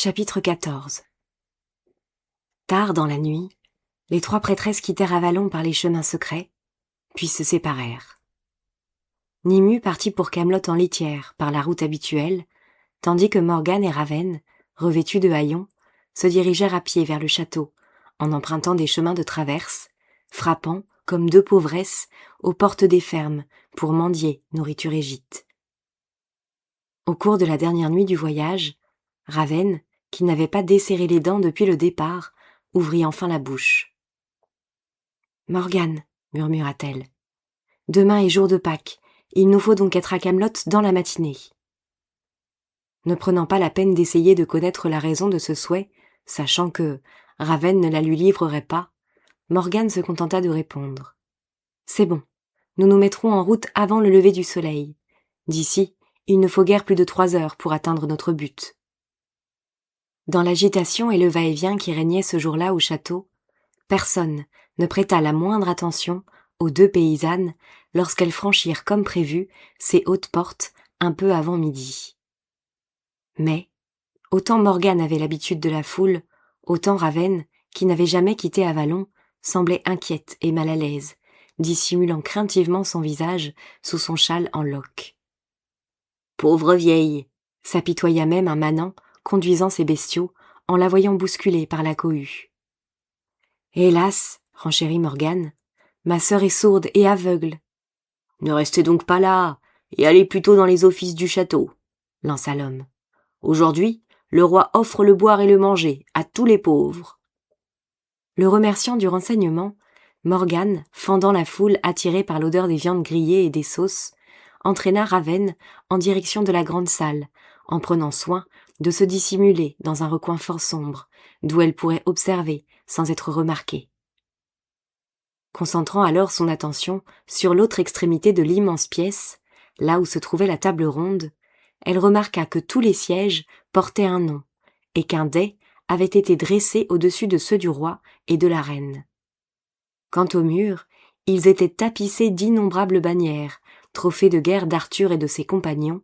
Chapitre 14. Tard dans la nuit, les trois prêtresses quittèrent Avalon par les chemins secrets, puis se séparèrent. Nimue partit pour Camelot en litière, par la route habituelle, tandis que Morgane et Ravenne, revêtus de haillons, se dirigèrent à pied vers le château, en empruntant des chemins de traverse, frappant, comme deux pauvresses, aux portes des fermes, pour mendier nourriture et gîte. Au cours de la dernière nuit du voyage, Ravenne, qui n'avait pas desserré les dents depuis le départ, ouvrit enfin la bouche. « Morgane, murmura-t-elle, demain est jour de Pâques, il nous faut donc être à Camelot dans la matinée. » Ne prenant pas la peine d'essayer de connaître la raison de ce souhait, sachant que Ravenne ne la lui livrerait pas, Morgane se contenta de répondre. « C'est bon, nous nous mettrons en route avant le lever du soleil. D'ici, il ne faut guère plus de 3 heures pour atteindre notre but. » Dans l'agitation et le va-et-vient qui régnait ce jour-là au château, personne ne prêta la moindre attention aux deux paysannes lorsqu'elles franchirent comme prévu ces hautes portes un peu avant midi. Mais, autant Morgane avait l'habitude de la foule, autant Ravenne, qui n'avait jamais quitté Avalon, semblait inquiète et mal à l'aise, dissimulant craintivement son visage sous son châle en loques. « Pauvre vieille !» s'apitoya même un manant conduisant ses bestiaux en la voyant bousculée par la cohue. « Hélas, renchérit Morgane, ma sœur est sourde et aveugle. »« Ne restez donc pas là, et allez plutôt dans les offices du château, » lança l'homme. « Aujourd'hui, le roi offre le boire et le manger à tous les pauvres. » Le remerciant du renseignement, Morgane, fendant la foule attirée par l'odeur des viandes grillées et des sauces, entraîna Ravenne en direction de la grande salle, en prenant soin de se dissimuler dans un recoin fort sombre, d'où elle pourrait observer sans être remarquée. Concentrant alors son attention sur l'autre extrémité de l'immense pièce, là où se trouvait la table ronde, elle remarqua que tous les sièges portaient un nom, et qu'un dais avait été dressé au-dessus de ceux du roi et de la reine. Quant aux murs, ils étaient tapissés d'innombrables bannières, trophées de guerre d'Arthur et de ses compagnons,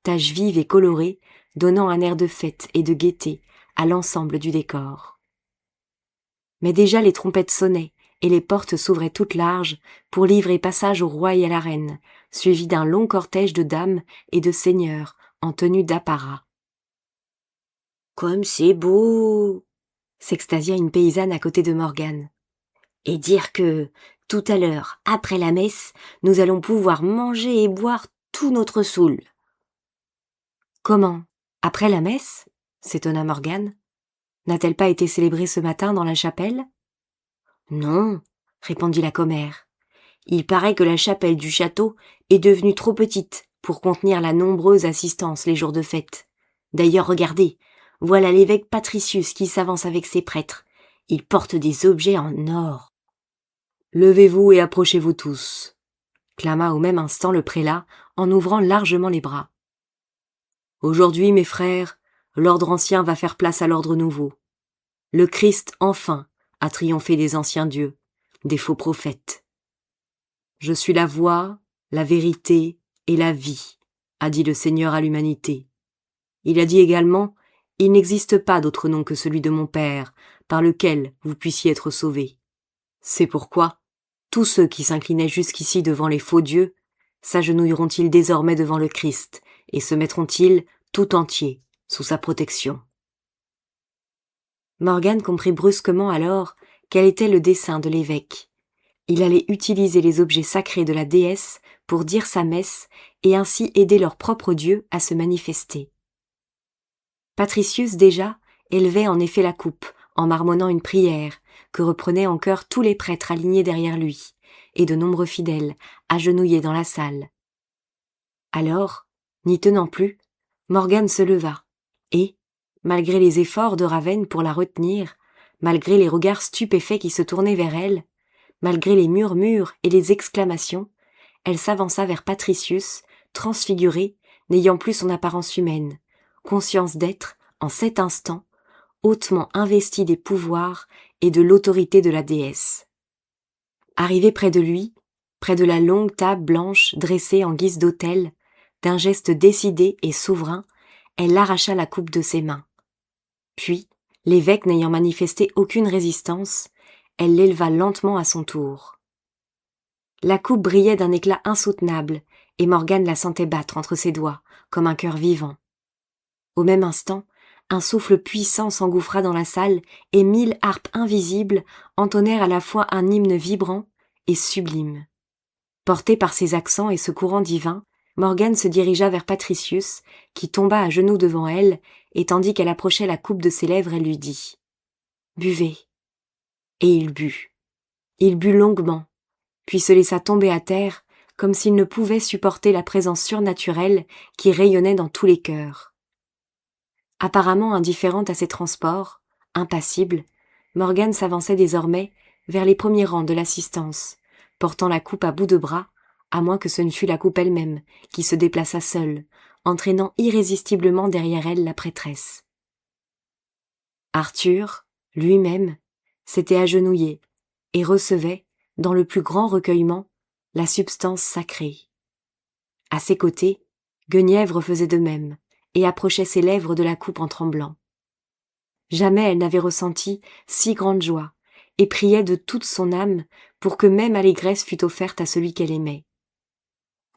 taches vives et colorées, donnant un air de fête et de gaieté à l'ensemble du décor. Mais déjà les trompettes sonnaient et les portes s'ouvraient toutes larges pour livrer passage au roi et à la reine, suivis d'un long cortège de dames et de seigneurs en tenue d'apparat. « Comme c'est beau !» s'extasia une paysanne à côté de Morgane. « Et dire que, tout à l'heure, après la messe, nous allons pouvoir manger et boire tout notre soûl. »« Comment ? Après la messe ?» s'étonna Morgane. « N'a-t-elle pas été célébrée ce matin dans la chapelle ?»« Non, » répondit la commère. « Il paraît que la chapelle du château est devenue trop petite pour contenir la nombreuse assistance les jours de fête. D'ailleurs, regardez, voilà l'évêque Patricius qui s'avance avec ses prêtres. Il porte des objets en or. »« Levez-vous et approchez-vous tous » clama au même instant le prélat en ouvrant largement les bras. « Aujourd'hui, mes frères, l'ordre ancien va faire place à l'ordre nouveau. Le Christ, enfin, a triomphé des anciens dieux, des faux prophètes. Je suis la voie, la vérité et la vie, a dit le Seigneur à l'humanité. Il a dit également, il n'existe pas d'autre nom que celui de mon Père, par lequel vous puissiez être sauvés. C'est pourquoi, tous ceux qui s'inclinaient jusqu'ici devant les faux dieux, s'agenouilleront-ils désormais devant le Christ et se mettront-ils tout entiers sous sa protection. » Morgane comprit brusquement alors quel était le dessein de l'évêque. Il allait utiliser les objets sacrés de la déesse pour dire sa messe et ainsi aider leur propre Dieu à se manifester. Patricius déjà élevait en effet la coupe en marmonnant une prière que reprenaient en chœur tous les prêtres alignés derrière lui et de nombreux fidèles agenouillés dans la salle. Alors, n'y tenant plus, Morgane se leva et, malgré les efforts de Ravenne pour la retenir, malgré les regards stupéfaits qui se tournaient vers elle, malgré les murmures et les exclamations, elle s'avança vers Patricius, transfigurée, n'ayant plus son apparence humaine, conscience d'être, en cet instant, hautement investie des pouvoirs et de l'autorité de la déesse. Arrivée près de lui, près de la longue table blanche dressée en guise d'autel, d'un geste décidé et souverain, elle arracha la coupe de ses mains. Puis, l'évêque n'ayant manifesté aucune résistance, elle l'éleva lentement à son tour. La coupe brillait d'un éclat insoutenable, et Morgane la sentait battre entre ses doigts, comme un cœur vivant. Au même instant, un souffle puissant s'engouffra dans la salle, et 1000 harpes invisibles entonnèrent à la fois un hymne vibrant et sublime. Portée par ces accents et ce courant divin, Morgane se dirigea vers Patricius, qui tomba à genoux devant elle, et tandis qu'elle approchait la coupe de ses lèvres, elle lui dit « Buvez ». Et il but. Il but longuement, puis se laissa tomber à terre, comme s'il ne pouvait supporter la présence surnaturelle qui rayonnait dans tous les cœurs. Apparemment indifférente à ses transports, impassible, Morgane s'avançait désormais vers les premiers rangs de l'assistance, portant la coupe à bout de bras, à moins que ce ne fût la coupe elle-même qui se déplaça seule, entraînant irrésistiblement derrière elle la prêtresse. Arthur, lui-même, s'était agenouillé et recevait, dans le plus grand recueillement, la substance sacrée. À ses côtés, Guenièvre faisait de même et approchait ses lèvres de la coupe en tremblant. Jamais elle n'avait ressenti si grande joie et priait de toute son âme pour que même allégresse fût offerte à celui qu'elle aimait.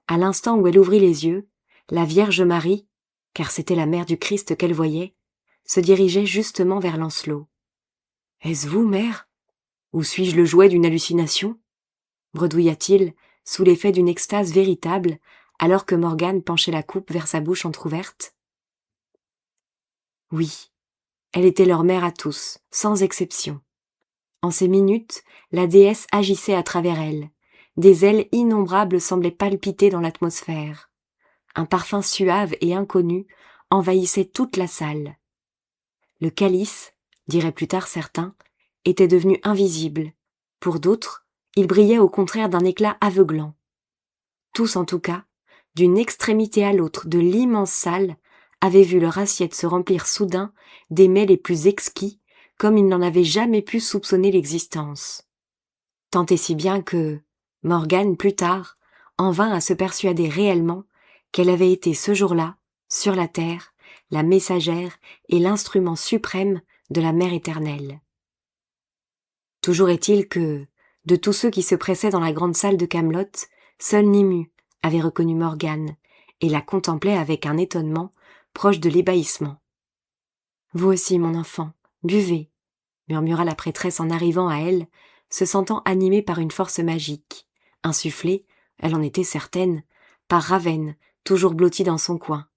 À l'instant où elle ouvrit les yeux, la Vierge Marie, car c'était la mère du Christ qu'elle voyait, se dirigeait justement vers Lancelot. « Est-ce vous, mère ? Ou suis-je le jouet d'une hallucination ?» bredouilla-t-il, sous l'effet d'une extase véritable, alors que Morgane penchait la coupe vers sa bouche entr'ouverte. Oui, elle était leur mère à tous, sans exception. En ces minutes, la déesse agissait à travers elle. Des ailes innombrables semblaient palpiter dans l'atmosphère. Un parfum suave et inconnu envahissait toute la salle. Le calice, diraient plus tard certains, était devenu invisible. Pour d'autres, il brillait au contraire d'un éclat aveuglant. Tous en tout cas, d'une extrémité à l'autre de l'immense salle, avaient vu leur assiette se remplir soudain des mets les plus exquis, comme ils n'en avaient jamais pu soupçonner l'existence. Tant et si bien que, Morgane, plus tard, en vint à se persuader réellement qu'elle avait été ce jour-là, sur la terre, la messagère et l'instrument suprême de la Mère éternelle. Toujours est-il que, de tous ceux qui se pressaient dans la grande salle de Camelot, seul Nimue avait reconnu Morgane et la contemplait avec un étonnement proche de l'ébahissement. « Vous aussi, mon enfant, buvez » murmura la prêtresse en arrivant à elle, se sentant animée par une force magique, insufflée, elle en était certaine, par Ravenne, toujours blottie dans son coin.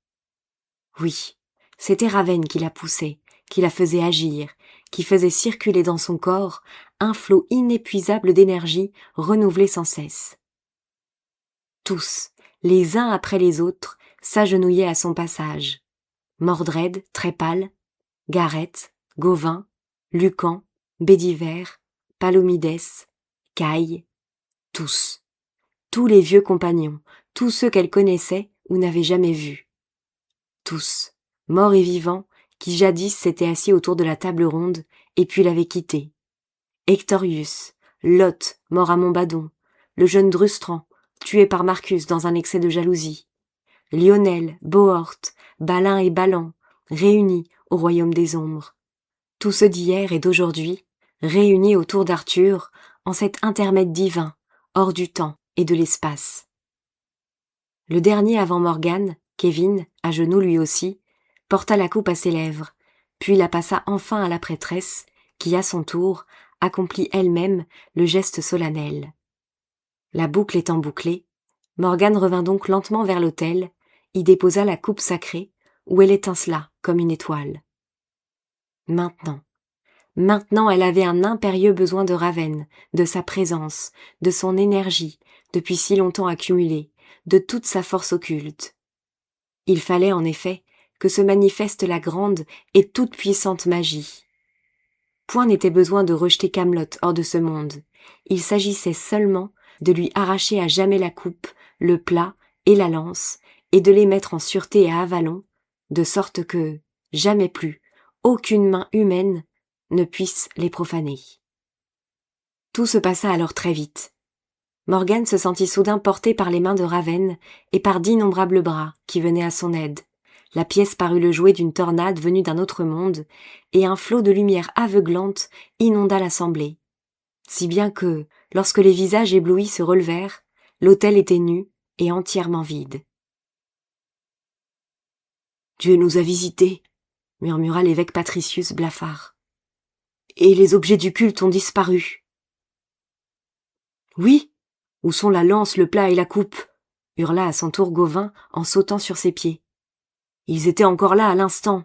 Oui, c'était Ravenne qui la poussait, qui la faisait agir, qui faisait circuler dans son corps un flot inépuisable d'énergie renouvelée sans cesse. Tous, les uns après les autres, s'agenouillaient à son passage. Mordred, très pâle, Gareth, Gauvin, Lucan, Bédiver, Palomides, Caille, tous les vieux compagnons, tous ceux qu'elle connaissait ou n'avait jamais vus. Tous, morts et vivants, qui jadis s'étaient assis autour de la table ronde et puis l'avaient quittée. Hectorius, Lot, mort à Montbadon, le jeune Drustran, tué par Marcus dans un excès de jalousie, Lionel, Bohort, Balin et Balan, réunis au royaume des ombres. Tous ceux d'hier et d'aujourd'hui, réunis autour d'Arthur, en cet intermède divin, hors du temps et de l'espace. Le dernier avant Morgane, Kévin, à genoux lui aussi, porta la coupe à ses lèvres, puis la passa enfin à la prêtresse, qui, à son tour, accomplit elle-même le geste solennel. La boucle étant bouclée, Morgane revint donc lentement vers l'autel, y déposa la coupe sacrée, où elle étincela comme une étoile. Maintenant elle avait un impérieux besoin de Ravenne, de sa présence, de son énergie, depuis si longtemps accumulée, de toute sa force occulte. Il fallait en effet que se manifeste la grande et toute-puissante magie. Point n'était besoin de rejeter Camelot hors de ce monde. Il s'agissait seulement de lui arracher à jamais la coupe, le plat et la lance, et de les mettre en sûreté à Avalon, de sorte que, jamais plus, aucune main humaine ne puisse les profaner. Tout se passa alors très vite. Morgane se sentit soudain portée par les mains de Ravenne et par d'innombrables bras qui venaient à son aide, La pièce parut le jouet d'une tornade venue d'un autre monde, et un flot de lumière aveuglante inonda l'assemblée. Si bien que, lorsque les visages éblouis se relevèrent, l'autel était nu et entièrement vide. « Dieu nous a visités, » murmura l'évêque Patricius blafard. « Et les objets du culte ont disparu. »« Oui, où sont la lance, le plat et la coupe ?» hurla à son tour Gauvin en sautant sur ses pieds. « Ils étaient encore là à l'instant.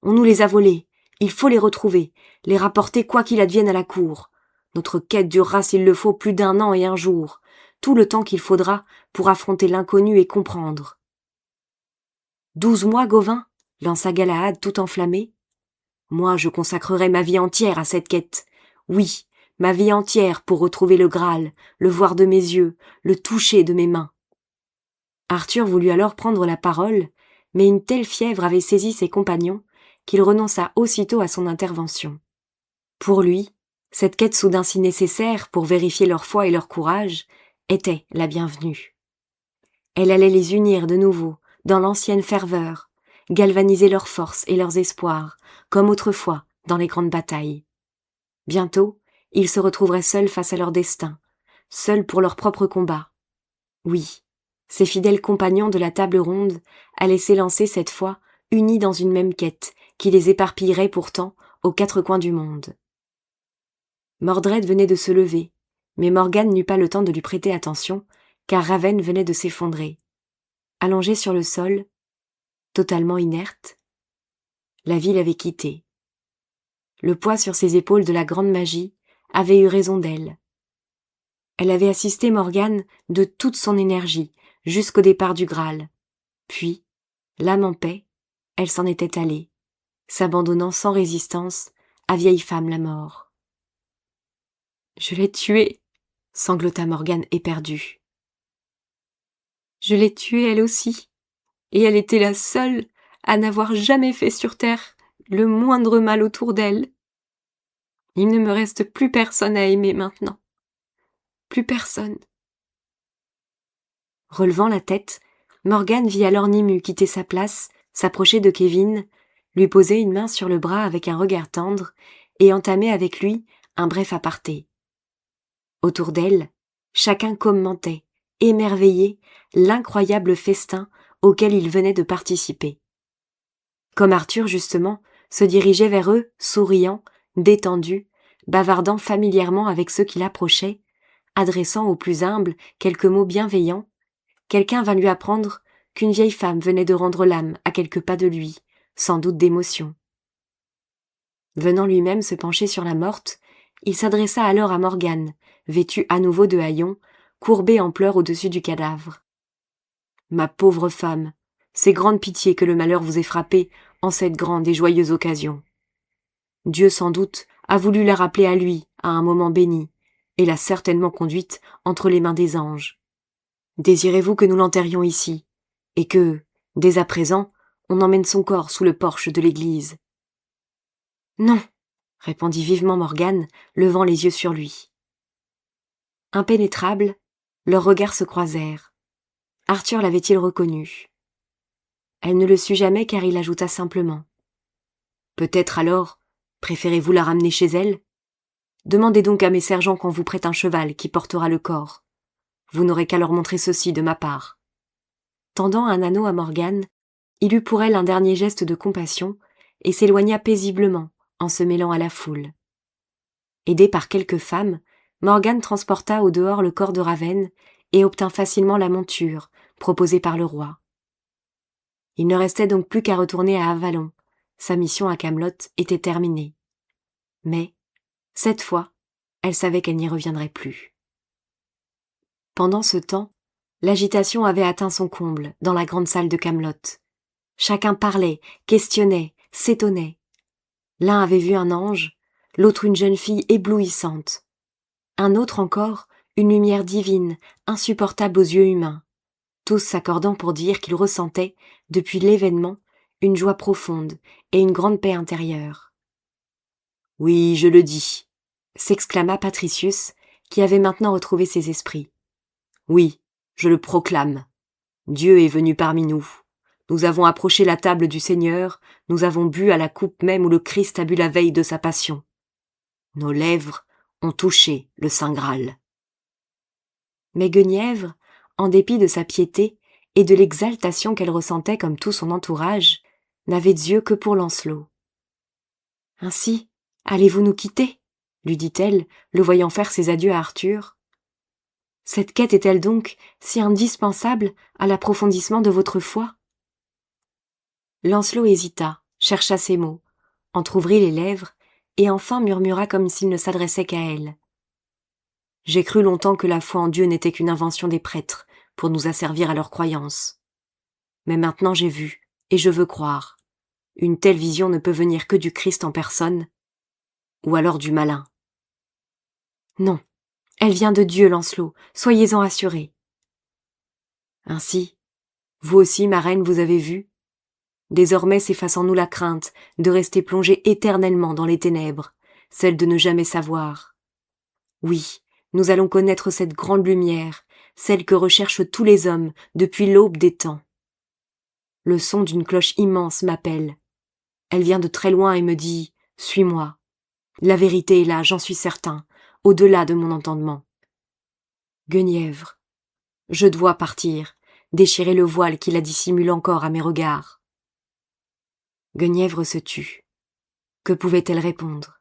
On nous les a volés. Il faut les retrouver, les rapporter quoi qu'il advienne à la cour. Notre quête durera s'il le faut plus d'1 an et 1 jour, tout le temps qu'il faudra pour affronter l'inconnu et comprendre. »« 12 mois, Gauvin ?» lança Galahad tout enflammé. « Moi, je consacrerai ma vie entière à cette quête. Oui, ma vie entière pour retrouver le Graal, le voir de mes yeux, le toucher de mes mains. » Arthur voulut alors prendre la parole, mais une telle fièvre avait saisi ses compagnons qu'il renonça aussitôt à son intervention. Pour lui, cette quête soudain si nécessaire pour vérifier leur foi et leur courage était la bienvenue. Elle allait les unir de nouveau dans l'ancienne ferveur, galvaniser leurs forces et leurs espoirs, comme autrefois dans les grandes batailles. Bientôt, ils se retrouveraient seuls face à leur destin, seuls pour leur propre combat. Oui, ces fidèles compagnons de la table ronde allaient s'élancer cette fois, unis dans une même quête, qui les éparpillerait pourtant aux 4 coins du monde. Mordred venait de se lever, mais Morgane n'eut pas le temps de lui prêter attention, car Ravenne venait de s'effondrer. Allongée sur le sol, totalement inerte, la vie l'avait quittée. Le poids sur ses épaules de la grande magie avait eu raison d'elle. Elle avait assisté Morgane de toute son énergie jusqu'au départ du Graal. Puis, l'âme en paix, elle s'en était allée, s'abandonnant sans résistance à vieille femme la mort. « Je l'ai tuée !» sanglota Morgane éperdue. « Je l'ai tuée elle aussi, et elle était la seule à n'avoir jamais fait sur terre le moindre mal autour d'elle. Il ne me reste plus personne à aimer maintenant. Plus personne. » Relevant la tête, Morgane vit alors Nimue quitter sa place, s'approcher de Kévin, lui poser une main sur le bras avec un regard tendre et entamer avec lui un bref aparté. Autour d'elle, chacun commentait, émerveillé, l'incroyable festin auquel il venait de participer. Comme Arthur, justement, se dirigeait vers eux, souriant, détendu, bavardant familièrement avec ceux qui l'approchaient, adressant aux plus humbles quelques mots bienveillants, quelqu'un vint lui apprendre qu'une vieille femme venait de rendre l'âme à quelques pas de lui, sans doute d'émotion. Venant lui-même se pencher sur la morte, il s'adressa alors à Morgane, vêtue à nouveau de haillons, courbée en pleurs au-dessus du cadavre. « Ma pauvre femme, c'est grande pitié que le malheur vous ait frappée en cette grande et joyeuse occasion. Dieu, sans doute, a voulu la rappeler à lui, à un moment béni, et l'a certainement conduite entre les mains des anges. Désirez-vous que nous l'enterrions ici, et que, dès à présent, on emmène son corps sous le porche de l'église ?»« Non !» répondit vivement Morgane, levant les yeux sur lui. Impénétrables, leurs regards se croisèrent. Arthur l'avait-il reconnu? Elle ne le sut jamais car il ajouta simplement. « Peut-être alors, préférez-vous la ramener chez elle? Demandez donc à mes sergents qu'on vous prête un cheval qui portera le corps. Vous n'aurez qu'à leur montrer ceci de ma part. » Tendant un anneau à Morgane, il eut pour elle un dernier geste de compassion et s'éloigna paisiblement en se mêlant à la foule. Aidée par quelques femmes, Morgane transporta au dehors le corps de Ravenne et obtint facilement la monture proposée par le roi. Il ne restait donc plus qu'à retourner à Avalon. Sa mission à Camelot était terminée. Mais, cette fois, elle savait qu'elle n'y reviendrait plus. Pendant ce temps, l'agitation avait atteint son comble dans la grande salle de Camelot. Chacun parlait, questionnait, s'étonnait. L'un avait vu un ange, l'autre une jeune fille éblouissante. Un autre encore, une lumière divine, insupportable aux yeux humains. Tous s'accordant pour dire qu'ils ressentaient, depuis l'événement, une joie profonde et une grande paix intérieure. « Oui, je le dis !» s'exclama Patricius, qui avait maintenant retrouvé ses esprits. « Oui, je le proclame. Dieu est venu parmi nous. Nous avons approché la table du Seigneur, nous avons bu à la coupe même où le Christ a bu la veille de sa passion. Nos lèvres ont touché le Saint Graal. » Mais Guenièvre, en dépit de sa piété et de l'exaltation qu'elle ressentait comme tout son entourage, n'avait d'yeux que pour Lancelot. « Ainsi, allez-vous nous quitter ?» lui dit-elle, le voyant faire ses adieux à Arthur. « Cette quête est-elle donc si indispensable à l'approfondissement de votre foi ?» Lancelot hésita, chercha ses mots, entr'ouvrit les lèvres, et enfin murmura comme s'il ne s'adressait qu'à elle. « J'ai cru longtemps que la foi en Dieu n'était qu'une invention des prêtres pour nous asservir à leurs croyances. Mais maintenant j'ai vu, et je veux croire. Une telle vision ne peut venir que du Christ en personne, ou alors du malin. » « Non, elle vient de Dieu, Lancelot, soyez-en assuré. » « Ainsi, vous aussi, ma reine, vous avez vu ? Désormais s'efface en nous la crainte de rester plongés éternellement dans les ténèbres, celle de ne jamais savoir. Oui, nous allons connaître cette grande lumière, celle que recherchent tous les hommes depuis l'aube des temps. Le son d'une cloche immense m'appelle. Elle vient de très loin et me dit « Suis-moi ». La vérité est là, j'en suis certain, au-delà de mon entendement. Guenièvre, je dois partir, déchirer le voile qui la dissimule encore à mes regards. Guenièvre se tut. Que pouvait-elle répondre?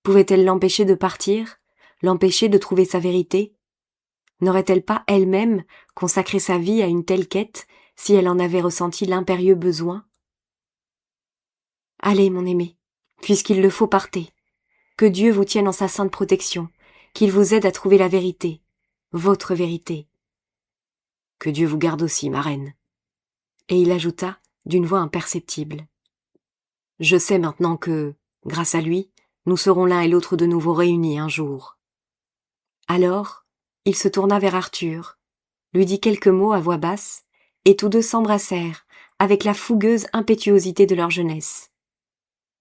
Pouvait-elle l'empêcher de partir, l'empêcher de trouver sa vérité? N'aurait-elle pas elle-même consacré sa vie à une telle quête si elle en avait ressenti l'impérieux besoin? Allez, mon aimé, puisqu'il le faut, partez. Que Dieu vous tienne en sa sainte protection, qu'il vous aide à trouver la vérité, votre vérité. Que Dieu vous garde aussi, ma reine. Et il ajouta d'une voix imperceptible. Je sais maintenant que, grâce à lui, nous serons l'un et l'autre de nouveau réunis un jour. Alors, il se tourna vers Arthur, lui dit quelques mots à voix basse, et tous deux s'embrassèrent avec la fougueuse impétuosité de leur jeunesse.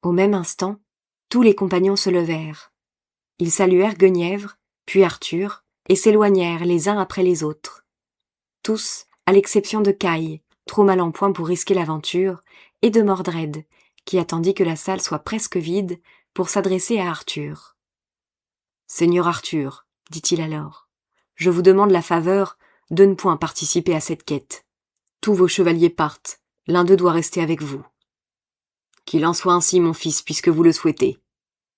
Au même instant, tous les compagnons se levèrent. Ils saluèrent Guenièvre, puis Arthur, et s'éloignèrent les uns après les autres. Tous, à l'exception de Caï, trop mal en point pour risquer l'aventure, et de Mordred, qui attendit que la salle soit presque vide pour s'adresser à Arthur. « Seigneur Arthur, dit-il alors, je vous demande la faveur de ne point participer à cette quête. Tous vos chevaliers partent, l'un d'eux doit rester avec vous. »« Qu'il en soit ainsi, mon fils, puisque vous le souhaitez, »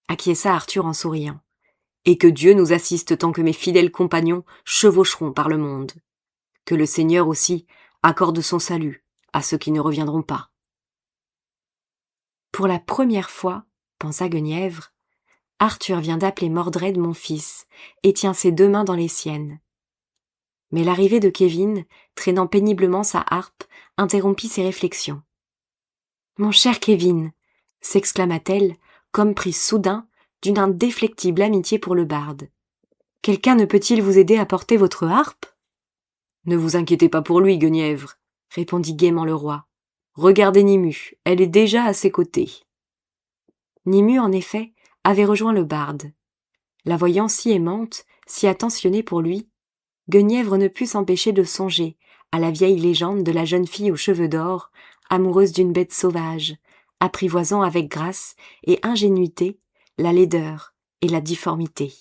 acquiesça Arthur en souriant. « Et que Dieu nous assiste tant que mes fidèles compagnons chevaucheront par le monde. Que le Seigneur aussi accorde son salut à ceux qui ne reviendront pas. » Pour la première fois, pensa Guenièvre, Arthur vient d'appeler Mordred mon fils et tient ses deux mains dans les siennes. Mais l'arrivée de Kévin, traînant péniblement sa harpe, interrompit ses réflexions. « Mon cher Kévin !» s'exclama-t-elle, comme prise soudain d'une indéflectible amitié pour le barde. « Quelqu'un ne peut-il vous aider à porter votre harpe ?»« Ne vous inquiétez pas pour lui, Guenièvre, » répondit gaiement le roi. « Regardez Nimue, elle est déjà à ses côtés. » Nimue, en effet, avait rejoint le barde. La voyant si aimante, si attentionnée pour lui, Guenièvre ne put s'empêcher de songer à la vieille légende de la jeune fille aux cheveux d'or, amoureuse d'une bête sauvage, apprivoisant avec grâce et ingénuité la laideur et la difformité.